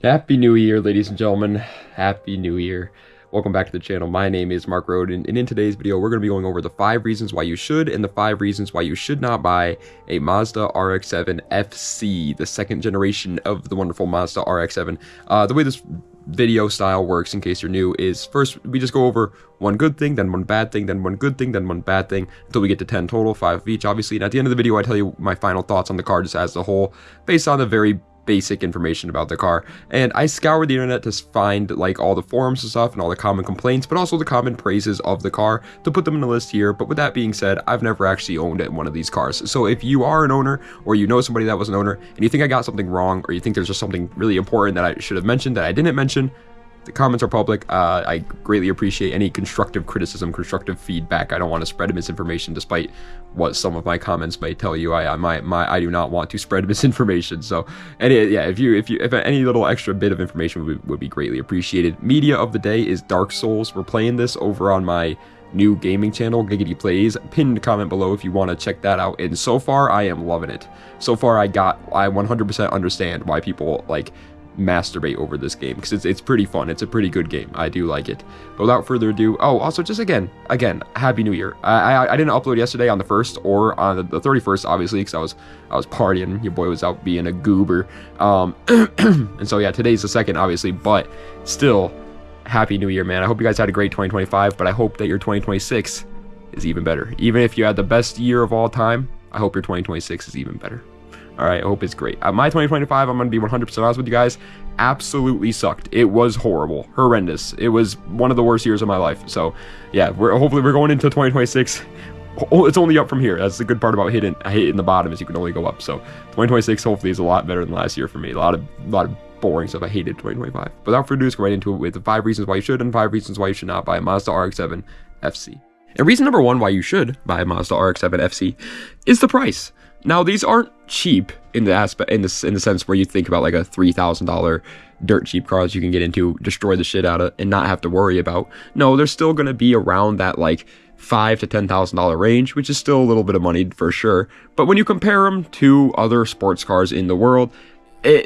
Happy New Year, ladies and gentlemen. Happy New Year. Welcome back to the channel. My name is Mark Roden, and in today's video, we're going to be going over the 5 reasons why you should and the 5 reasons why you should not buy a Mazda RX-7 FC, the second generation of the wonderful Mazda RX-7. The way this video style works, in case you're new, is first we just go over one good thing, then one bad thing, then one good thing, then one bad thing, until we get to 10 total, 5 of each, obviously. And at the end of the video, I tell you my final thoughts on the car just as a whole, based on the very basic information about the car. And I scoured the internet to find like all the forums and stuff and all the common complaints, but also the common praises of the car, to put them in a list here. But with that being said, I've never actually owned one of these cars. So if you are an owner, or you know somebody that was an owner, and you think I got something wrong, or you think there's just something really important that I should have mentioned that I didn't mention, the comments are public. I greatly appreciate any constructive criticism, constructive feedback. I don't want to spread misinformation, despite what some of my comments may tell you. I do not want to spread misinformation. So, if any little extra bit of information would be greatly appreciated. Media of the day is Dark Souls. We're playing this over on my new gaming channel, Giggity Plays. Pinned comment below if you want to check that out. And so far, I am loving it. So far, I 100% understand why people like masturbate over this game, because it's pretty fun. It's a pretty good game. I do like it. But without further ado, also just again Happy New Year. I didn't upload yesterday on the 1st or on the 31st, obviously, because I was partying. Your boy was out being a goober. And so yeah, today's the 2nd, obviously, but still, Happy New Year, man. I hope you guys had a great 2025, but I hope that your 2026 is even better. Even if you had the best year of all time, I hope your 2026 is even better. All right, I hope it's great. My 2025, I'm going to be 100% honest with you guys, absolutely sucked. It was horrible, horrendous. It was one of the worst years of my life. So, yeah, hopefully we're going into 2026. It's only up from here. That's the good part about hitting the bottom, is you can only go up. So, 2026 hopefully is a lot better than last year for me. A lot of boring stuff. I hated 2025. Without further ado, let's go right into it with the 5 reasons why you should and 5 reasons why you should not buy a Mazda RX-7 FC. And reason number 1 why you should buy a Mazda RX-7 FC is the price. Now, these aren't cheap in the sense where you think about like a $3,000 dirt cheap car that you can get into, destroy the shit out of, and not have to worry about. No, they're still going to be around that like $5,000 to $10,000 range, which is still a little bit of money for sure. But when you compare them to other sports cars in the world,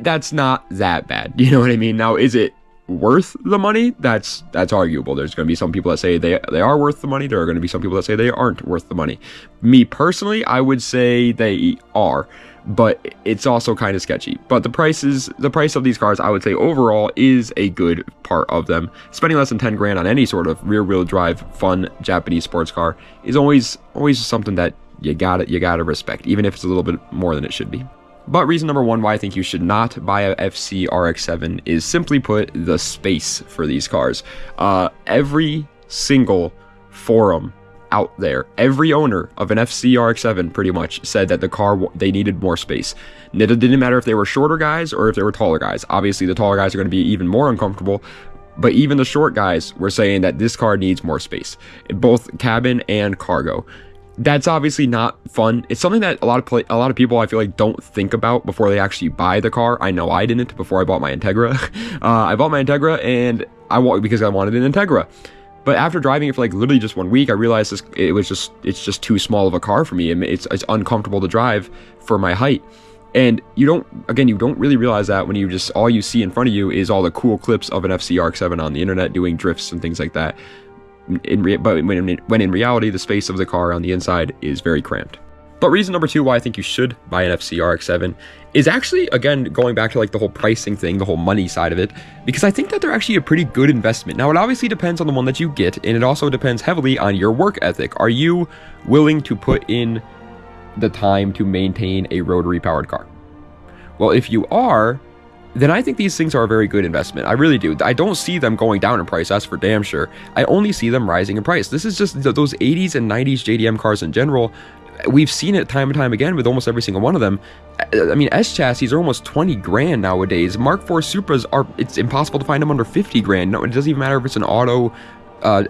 that's not that bad. You know what I mean? Now, is it worth the money? That's arguable. There's going to be some people that say they are worth the money. There are going to be some people that say they aren't worth the money. Me personally, I would say they are, but it's also kind of sketchy. But the price of these cars, I would say overall, is a good part of them. Spending less than 10 grand on any sort of rear-wheel drive fun Japanese sports car is always something that you gotta respect, even if it's a little bit more than it should be. But reason number 1 why I think you should not buy a FC RX-7 is, simply put, the space for these cars. Every single forum out there, every owner of an FC RX-7 pretty much said that the car, they needed more space. It didn't matter if they were shorter guys or if they were taller guys. Obviously, the taller guys are going to be even more uncomfortable. But even the short guys were saying that this car needs more space, both cabin and cargo. That's obviously not fun. It's something that a lot of people, I feel like, don't think about before they actually buy the car. I know I didn't before I bought my Integra. I bought my Integra and because I wanted an Integra. But after driving it for like literally just 1 week, I realized it's just too small of a car for me. It's uncomfortable to drive for my height. And you don't really realize that when all you see in front of you is all the cool clips of an FC RX-7 on the internet doing drifts and things like that. But when in reality, the space of the car on the inside is very cramped. But reason number 2 why I think you should buy an FC RX-7 is actually, again, going back to like the whole pricing thing, the whole money side of it, because I think that they're actually a pretty good investment. Now, it obviously depends on the one that you get, and it also depends heavily on your work ethic. Are you willing to put in the time to maintain a rotary powered car? Well, if you are, then I think these things are a very good investment. I really do. I don't see them going down in price, that's for damn sure. I only see them rising in price. This is just those 80s and 90s JDM cars in general. We've seen it time and time again with almost every single one of them. I mean, S chassis are almost 20 grand nowadays. Mark IV Supras it's impossible to find them under 50 grand. No, it doesn't even matter if it's an auto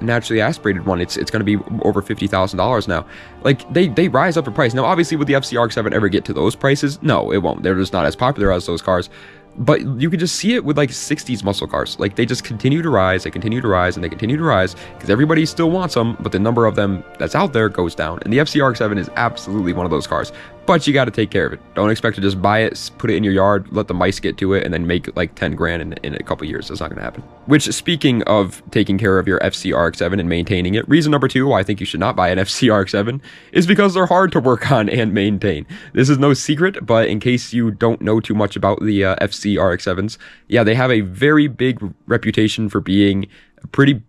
naturally aspirated one. It's going to be over $50,000 now. Like, they rise up in price. Now, obviously, would the FC RX-7 ever get to those prices? No, it won't. They're just not as popular as those cars. But you can just see it with like 60s muscle cars. Like, they just continue to rise, they continue to rise, and they continue to rise because everybody still wants them, but the number of them that's out there goes down. And the FC RX-7 is absolutely one of those cars. but you got to take care of it. Don't expect to just buy it, put it in your yard, let the mice get to it, and then make like 10 grand in a couple years. That's not going to happen. Which, speaking of taking care of your FC RX-7 and maintaining it, reason number 2 why I think you should not buy an FC RX-7 is because they're hard to work on and maintain. This is no secret, but in case you don't know too much about the FC RX-7s, yeah, they have a very big reputation for being a pretty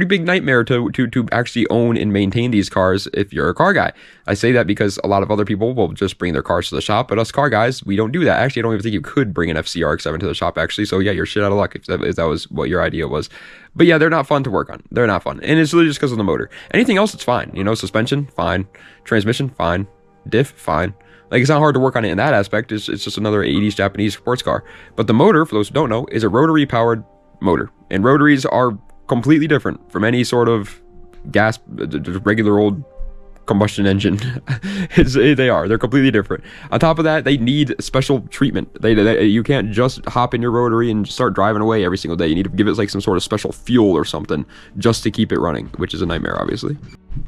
big nightmare to actually own and maintain these cars if you're a car guy. I say that because a lot of other people will just bring their cars to the shop, but us car guys, we don't do that. Actually, I don't even think you could bring an FC RX-7 to the shop, actually. So yeah, you're shit out of luck if that was what your idea was. But yeah, they're not fun to work on. They're not fun. And it's really just because of the motor. Anything else, it's fine. You know, suspension, fine. Transmission, fine. Diff, fine. Like, it's not hard to work on it in that aspect. It's just another 80s Japanese sports car. But the motor, for those who don't know, is a rotary powered motor. And rotaries are completely different from any sort of gas, regular old combustion engine. They're completely different. On top of that, they need special treatment. You can't just hop in your rotary and start driving away every single day. You need to give it like some sort of special fuel or something just to keep it running, which is a nightmare, obviously.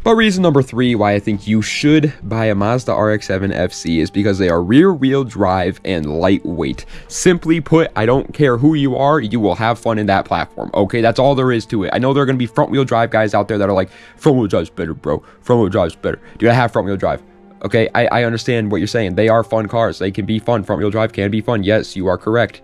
But reason number 3 why I think you should buy a Mazda RX-7 FC is because they are rear-wheel drive and lightweight. Simply put, I don't care who you are, you will have fun in that platform. Okay, that's all there is to it. I know there are going to be front-wheel drive guys out there that are like, front-wheel drive's better, bro. Front-wheel drive's better. Dude, I have front-wheel drive. Okay, I understand what you're saying. They are fun cars. They can be fun. Front-wheel drive can be fun. Yes, you are correct.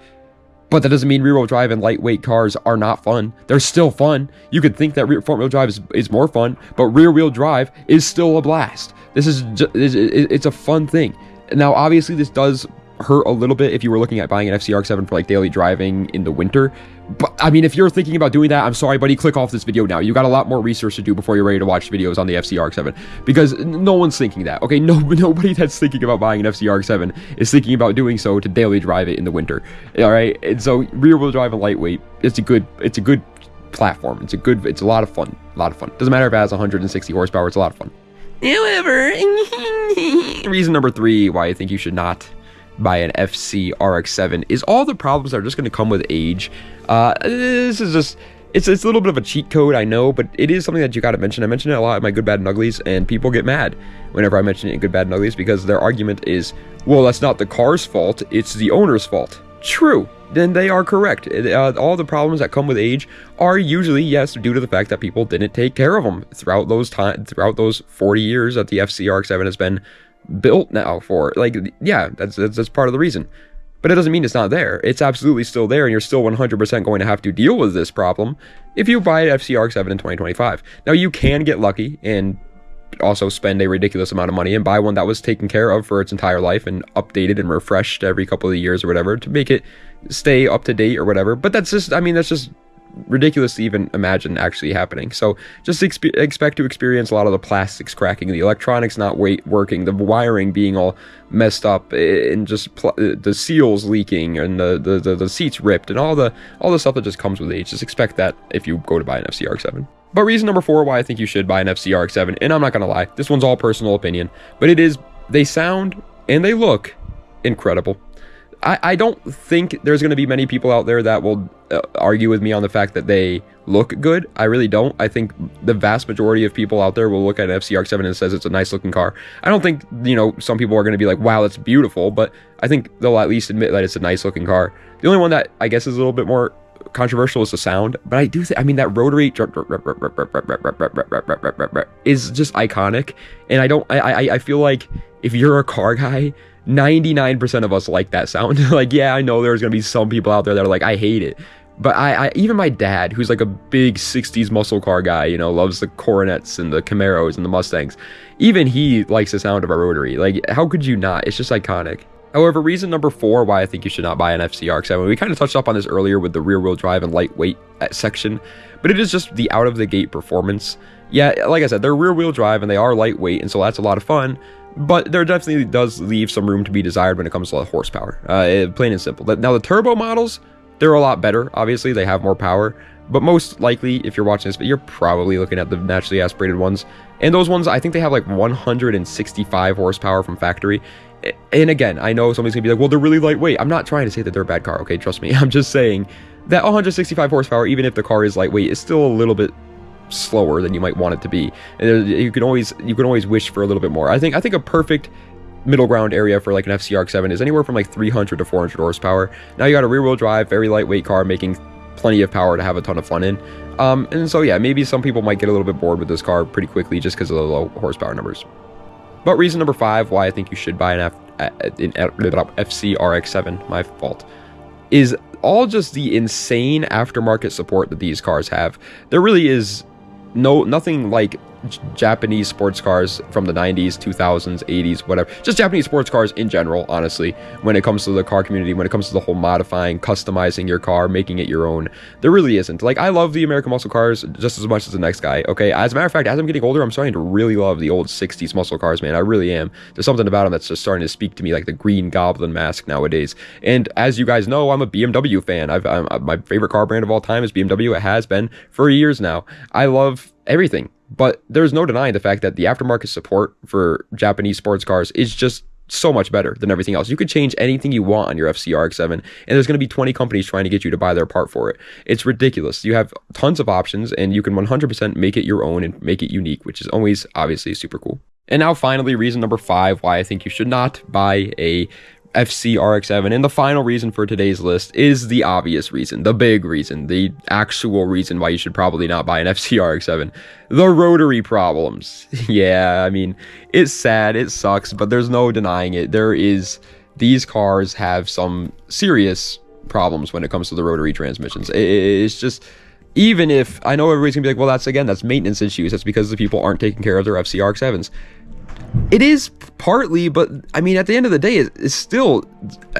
But that doesn't mean rear-wheel drive and lightweight cars are not fun. They're still fun. You could think that front-wheel drive is more fun, but rear-wheel drive is still a blast. This is it's a fun thing. Now, obviously, this does hurt a little bit if you were looking at buying an FC RX-7 for like daily driving in the winter. But I mean, if you're thinking about doing that, I'm sorry, buddy, click off this video now. You got a lot more research to do before you're ready to watch videos on the FC RX-7, because no one's thinking that. Okay, nobody that's thinking about buying an FC RX-7 is thinking about doing so to daily drive it in the winter. All right, and so rear-wheel drive and lightweight, it's a good platform. It's a lot of fun. Doesn't matter if it has 160 horsepower. It's a lot of fun. However, reason number 3 why I think you should not buy an FC RX-7 is all the problems that are just going to come with age. This is just, it's a little bit of a cheat code, I know, but it is something that you got to mention. I mention it a lot in my Good, Bad, and Uglies, and people get mad whenever I mention it in Good, Bad, and Uglies because their argument is, well, that's not the car's fault, it's the owner's fault. True, then they are correct. All the problems that come with age are usually, yes, due to the fact that people didn't take care of them throughout those 40 years that the FC RX-7 has been built now for. Like, yeah, that's part of the reason. But it doesn't mean it's not there. It's absolutely still there, and you're still 100% going to have to deal with this problem if you buy an FC RX-7 in 2025. Now, you can get lucky and also spend a ridiculous amount of money and buy one that was taken care of for its entire life and updated and refreshed every couple of years or whatever to make it stay up to date or whatever. But that's just ridiculous to even imagine actually happening. So just expect to experience a lot of the plastics cracking, the electronics not working, the wiring being all messed up, and just the seals leaking, and the seats ripped, and all the stuff that just comes with age. Just expect that if you go to buy an FC RX-7. But reason number 4 why I think you should buy an FC RX-7, and I'm not gonna lie, this one's all personal opinion, but they sound and they look incredible. I don't think there's going to be many people out there that will argue with me on the fact that they look good. I really don't. I think the vast majority of people out there will look at an FC RX-7 and says it's a nice looking car. I don't think, some people are going to be like, wow, that's beautiful, but I think they'll at least admit that it's a nice looking car. The only one that I guess is a little bit more controversial is the sound, but I do think, that rotary is just iconic, and I feel like if you're a car guy, 99% of us like that sound. Like, yeah, I know there's gonna be some people out there that are like, I hate it, but I even my dad, who's like a big 60s muscle car guy, loves the Coronets and the Camaros and the Mustangs, even he likes the sound of a rotary. Like, how could you not? It's just iconic. However, reason number 4 why I think you should not buy an FC RX-7, we kind of touched up on this earlier with the rear-wheel drive and lightweight section, but it is just the out-of-the-gate performance. Yeah, like I said, they're rear-wheel drive and they are lightweight, and so that's a lot of fun, but there definitely does leave some room to be desired when it comes to horsepower, plain and simple. Now, the turbo models, they're a lot better. Obviously, they have more power, but most likely, if you're watching this video, you're probably looking at the naturally aspirated ones, and those ones, I think they have like 165 horsepower from factory. And again, I know somebody's gonna be like, well, they're really lightweight. I'm not trying to say that they're a bad car, okay? Trust me. I'm just saying that 165 horsepower, even if the car is lightweight, is still a little bit slower than you might want it to be. And you can always wish for a little bit more. I think a perfect middle ground area for like an FC RX-7 is anywhere from like 300 to 400 horsepower. Now you got a rear wheel drive, very lightweight car, making plenty of power to have a ton of fun in. And so yeah, maybe some people might get a little bit bored with this car pretty quickly just because of the low horsepower numbers. But reason number 5 why I think you should buy an FC RX-7, my fault, is all just the insane aftermarket support that these cars have. There really is nothing like Japanese sports cars from the 90s, 2000s, 80s, whatever. Just Japanese sports cars in general, honestly, when it comes to the car community, when it comes to the whole modifying, customizing your car, making it your own. There really isn't. Like, I love the American muscle cars just as much as the next guy, okay? As a matter of fact, as I'm getting older, I'm starting to really love the old 60s muscle cars, man. I really am. There's something about them that's just starting to speak to me, like the Green Goblin mask nowadays. And as you guys know, I'm a BMW fan. My favorite car brand of all time is BMW. It has been for years now. I love everything. But there's no denying the fact that the aftermarket support for Japanese sports cars is just so much better than everything else. You could change anything you want on your FC RX-7, and there's going to be 20 companies trying to get you to buy their part for it. It's ridiculous. You have tons of options, and you can 100% make it your own and make it unique, which is always obviously super cool. And now finally, reason number 5 why I think you should not buy a FC RX-7, and the final reason for today's list is the obvious reason, the big reason, the actual reason why you should probably not buy an FC RX-7. The rotary problems. Yeah, I mean, it's sad, it sucks, but there's no denying it. These cars have some serious problems when it comes to the rotary transmissions. It's just, even if, I know everybody's gonna be like, well, that's maintenance issues. That's because the people aren't taking care of their FC RX-7s. It is partly, but I mean, at the end of the day, it's still,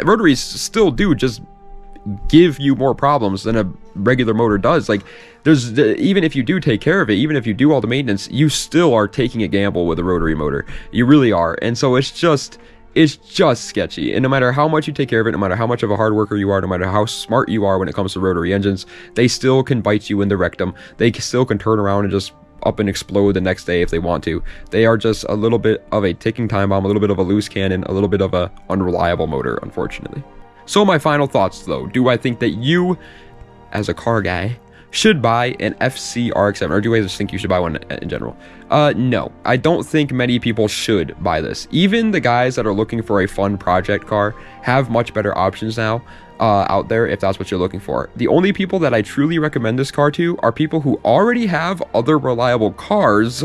rotaries still do just give you more problems than a regular motor does. Like, even if you do take care of it, even if you do all the maintenance, you still are taking a gamble with a rotary motor. You really are. And so it's just sketchy. And no matter how much you take care of it, no matter how much of a hard worker you are, no matter how smart you are when it comes to rotary engines, they still can bite you in the rectum. They still can turn around and just up and explode the next day if they want to. They are just a little bit of a ticking time bomb, a little bit of a loose cannon, a little bit of a unreliable motor, unfortunately. So my final thoughts though, do I think that you, as a car guy, should buy an FC RX-7, or do I just think you should buy one in general? No, I don't think many people should buy this. Even the guys that are looking for a fun project car have much better options now out there if that's what you're looking for. The only people that I truly recommend this car to are people who already have other reliable cars,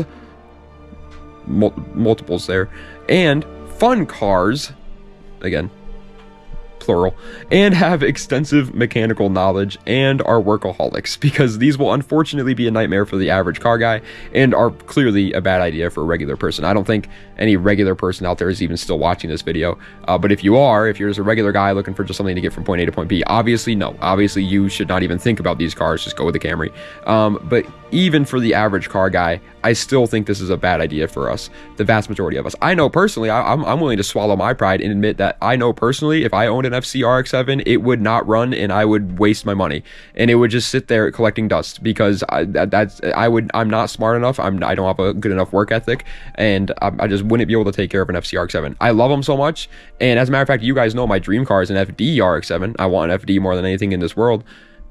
multiples there, and fun cars, again, plural, and have extensive mechanical knowledge and are workaholics, because these will unfortunately be a nightmare for the average car guy and are clearly a bad idea for a regular person. I don't think any regular person out there is even still watching this video, but if you're just a regular guy looking for just something to get from point A to point B, obviously no, obviously you should not even think about these cars, just go with the Camry. But even for the average car guy, I still think this is a bad idea for us, the vast majority of us. I know personally, I'm willing to swallow my pride and admit that I know personally, if I owned an FC RX-7, it would not run and I would waste my money and it would just sit there collecting dust, because I'm not smart enough, I don't have a good enough work ethic, and I just wouldn't be able to take care of an FC RX-7. I love them so much, and as a matter of fact, you guys know my dream car is an FD RX-7. I want an FD more than anything in this world,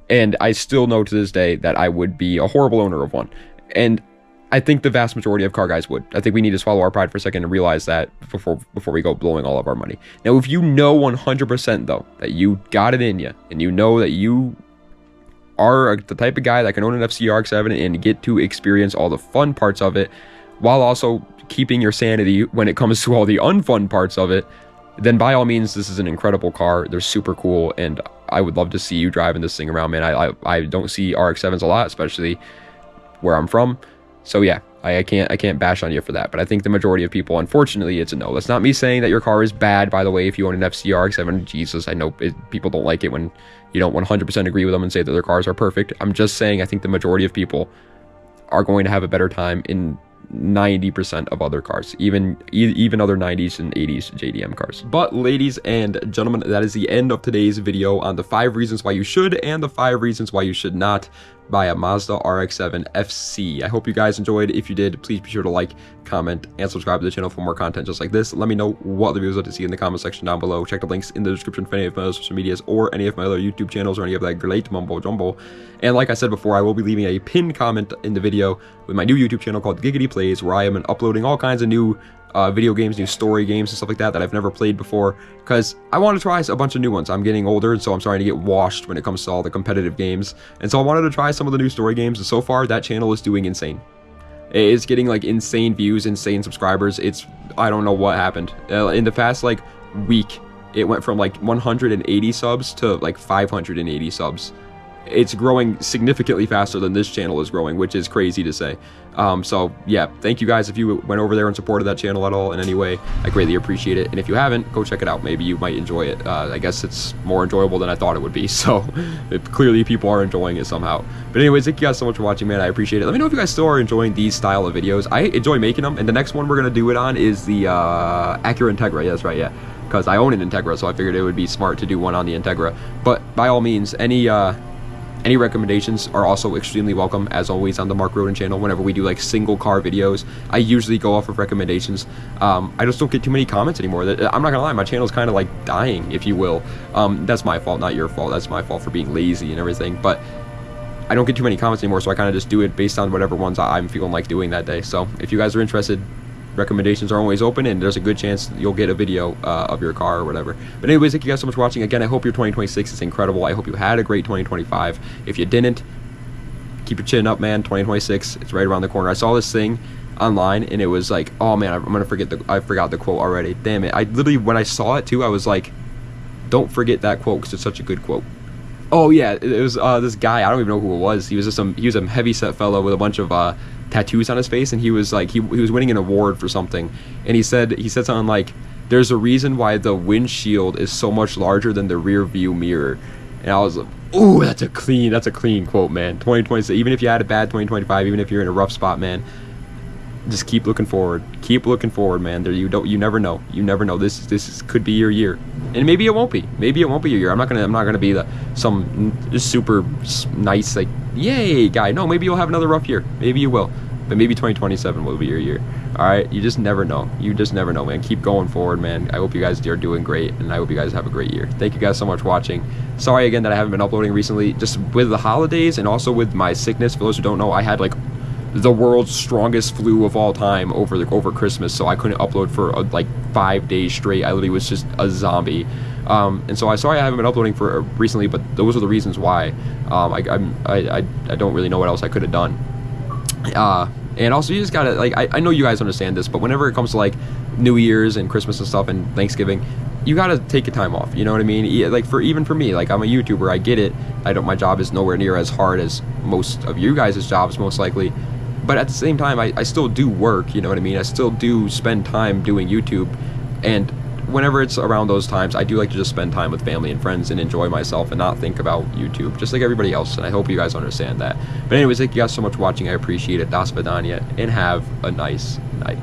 and I still know to this day that I would be a horrible owner of one. And I think the vast majority of car guys would. I think we need to swallow our pride for a second and realize that before we go blowing all of our money. Now, if you know 100% though that you got it in you, and you know that you are the type of guy that can own an FC RX-7 and get to experience all the fun parts of it, while also keeping your sanity when it comes to all the unfun parts of it, then by all means, this is an incredible car. They're super cool, and I would love to see you driving this thing around, man. I don't see RX-7s a lot, especially where I'm from. So yeah, I can't bash on you for that, but I think the majority of people, unfortunately, it's a no. That's not me saying that your car is bad, by the way, if you own an FC RX-7. Jesus, I know people don't like it when you don't 100% agree with them and say that their cars are perfect. I'm just saying I think the majority of people are going to have a better time in 90% of other cars, even other 90s and 80s JDM cars. But ladies and gentlemen, that is the end of today's video on the 5 reasons why you should and the 5 reasons why you should not buy a Mazda RX-7 FC. I hope you guys enjoyed. If you did, please be sure to like, comment, and subscribe to the channel for more content just like this. Let me know what other videos you'd like to see in the comment section down below. Check the links in the description for any of my other social medias or any of my other YouTube channels or any of that great mumbo jumbo. And like I said before, I will be leaving a pinned comment in the video with my new YouTube channel called Giggity Plays, where I am uploading all kinds of new video games, new story games and stuff like that I've never played before, because I want to try a bunch of new ones. I'm getting older, and so I'm starting to get washed when it comes to all the competitive games, and so I wanted to try some of the new story games, and so far that channel is doing insane. It's getting like insane views, insane subscribers. I don't know what happened in the past like week. It went from like 180 subs to like 580 subs. It's growing significantly faster than this channel is growing, which is crazy to say. So yeah, thank you guys if you went over there and supported that channel at all in any way. I greatly appreciate it, and if you haven't, go check it out. Maybe you might enjoy it. I guess it's more enjoyable than I thought it would be, so clearly people are enjoying it somehow. But anyways, thank you guys so much for watching, man. I appreciate it. Let me know if you guys still are enjoying these style of videos. I enjoy making them, and the next one we're gonna do it on is the Acura Integra. Yeah, that's right, yeah, because I own an Integra, so I figured it would be smart to do one on the Integra. But by all means, any recommendations are also extremely welcome, as always, on the Mark Roden channel. Whenever we do like single car videos, I usually go off of recommendations. I just don't get too many comments anymore. I'm not gonna lie, my channel is kind of like dying, if you will. That's my fault, not your fault. That's my fault for being lazy and everything. But I don't get too many comments anymore, so I kind of just do it based on whatever ones I'm feeling like doing that day. So if you guys are interested, recommendations are always open, and there's a good chance you'll get a video of your car or whatever. But anyways, thank you guys so much for watching. Again, I hope your 2026 is incredible. I hope you had a great 2025. If you didn't, keep your chin up, man. 2026, it's right around the corner. I saw this thing online, and it was like, oh man, I forgot the quote already. Damn it. I literally, when I saw it too, I was like, don't forget that quote, because it's such a good quote. Oh yeah, it was this guy, I don't even know who it was. He was a heavy set fellow with a bunch of tattoos on his face, and he was like, he was winning an award for something, and he said something like, there's a reason why the windshield is so much larger than the rear view mirror. And I was like, ooh, that's a clean quote, man. 2026, even if you had a bad 2025, even if you're in a rough spot, man, just keep looking forward, man. You never know, this could be your year, and maybe it won't be your year. I'm not gonna be some super nice like yay guy. No, maybe you'll have another rough year, maybe you will, but maybe 2027 will be your year. All right, you just never know, man. Keep going forward, man. I hope you guys are doing great, and I hope you guys have a great year. Thank you guys so much for watching. Sorry again that I haven't been uploading recently, just with the holidays and also with my sickness. For those who don't know, I had like the world's strongest flu of all time over Christmas, so I couldn't upload for like 5 days straight. I literally was just a zombie, and so sorry I haven't been uploading for recently, but those are the reasons why. I don't really know what else I could have done. And also, you just gotta, like, I know you guys understand this, but whenever it comes to like New Year's and Christmas and stuff and Thanksgiving, you gotta take a time off, you know what I mean? Like, even for me, like, I'm a YouTuber, I get it. My job is nowhere near as hard as most of you guys' jobs, most likely. But at the same time, I still do work, you know what I mean? I still do spend time doing YouTube, and whenever it's around those times, I do like to just spend time with family and friends and enjoy myself and not think about YouTube, just like everybody else, and I hope you guys understand that. But anyways, thank you guys so much for watching. I appreciate it. Das Vidania, and have a nice night.